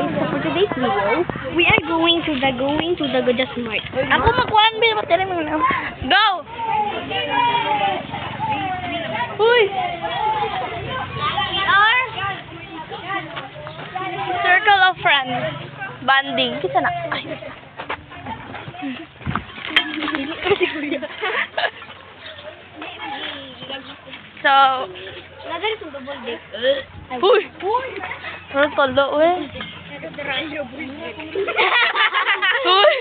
guys, so for today's video, we are going to the Goja Smart. Ako makuhaan ba yung matira mga naman? Go! Uy! We are Circle of Friends. Banding. Kita na. Ay. So, uy! Ano tolo, uy? Uy!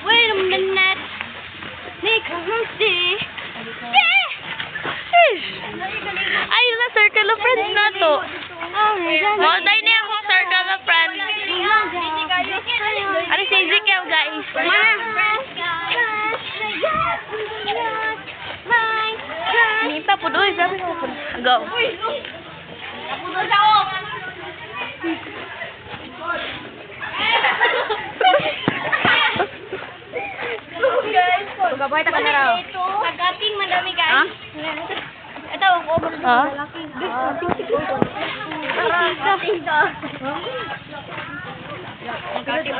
Wait a minute! Nick, see? Ayun na, circle of friends na to. Well, dahil niya akong circle of friends. Ano si Ezekiel, guys? Nita po doon, sabi ko po. Go. Gabay ta ka na raw. Pagkaping madami guys. Ito ako. Ha?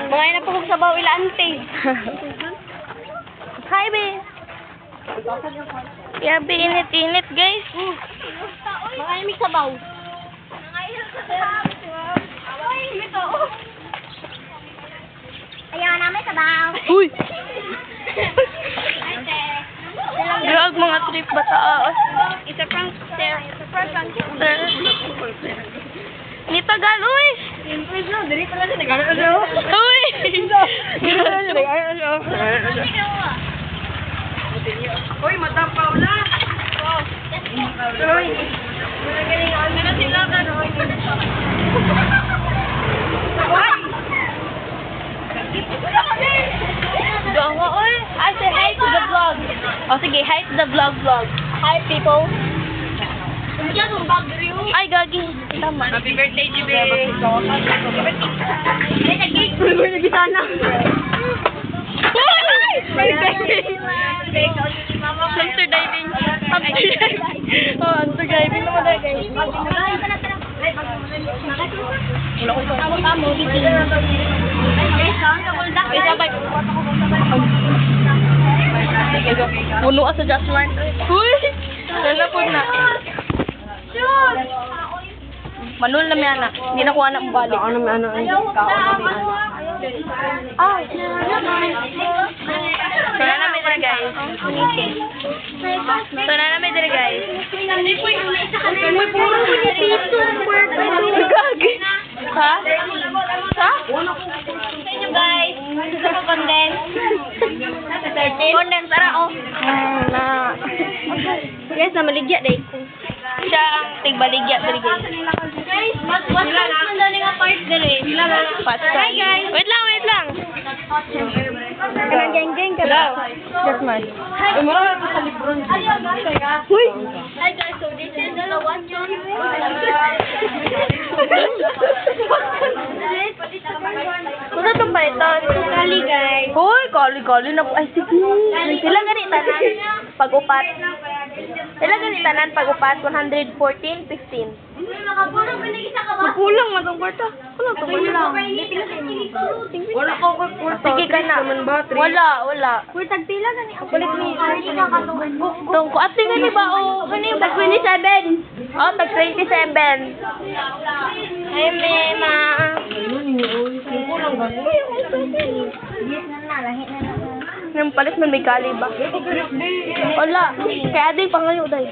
Mga na po kong sabaw ilante. Hi, be. Yabi, init-init, guys. Mga may sabaw. Ayaw na may sabaw. Uy! Drag mga trip bataas. It's a prank, sir. It's a prank, sir. Ni tagal, uy! Dili pa lang nagano siya. Uy! Dili pa lang nagano siya. Uy, matapaw na. Uy. Ano na sila ka? Gawa, uy! I say hi to the vlog. O sige, hi to the vlog. Hi, people. Ay, gagi. Tama. Happy birthday, Jibe. Birthday sana. Hamster diving. Oh, hamster diving naman na, guys. Puno ka sa Jasmine. Uy! Wala po na. Manul na may anak. Hindi na ko anak balik. Ano may ano? Ah! So na namin dito, guys. So na namin dito, guys. May puro pinipito. Gagi. Ha? Ha? Sa inyo, guys. Gusto ko condense. Condense, tara, oh. Na. Guys, na maligya, day. Siya ang tigbaligya, dali, guys. Guys, what's na nga part dali? Hi, guys. Wait lang. Kanang geng-geng ka ba? Jasmine. Ay, marami pa sa libron. Uy! Hi, guys. So, this is the one song. Kusa itong palitan. Kali, guys. Hoy, kali na. Ay, sige. Sila ganitanan pag-upat. Sila ganitanan pag-upat. 114, 15. Kulang na itong kwarta. Kulang itong kwarta. Wala ko kwarta. Sige ka na. Wala. Kwartag pila gani. Ang Balik ni Tungko. Ate nga ni ba? O, gani ba? 27. Oh, tag 27. Ay, mema. Kulang gani. Nang palit man may kali ba? Wala. Kaya di pa ngayon dahil.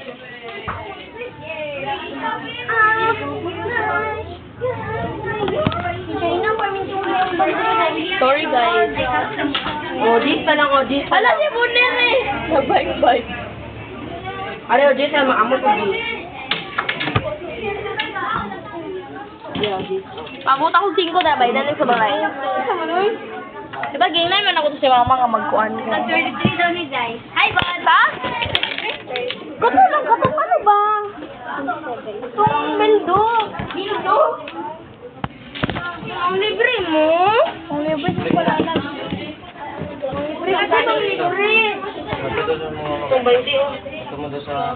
Sorry, guys. Odis pa lang, odis. Ala, si Bunir eh. Bike. Are, odis na maamot ko di. Yeah, odis. Pagod ako 5 na ba? Ilan sa balay? Diba, gingnan man ako to si mama nga magkuhan ko. 33 daw ni Jai. Hi, bud! Ha? Katong ano ba? Itong Mendo. Ang libre mo? Ang libre mo pala lang. Ang libre. Itong 20 oh. Tumunta sa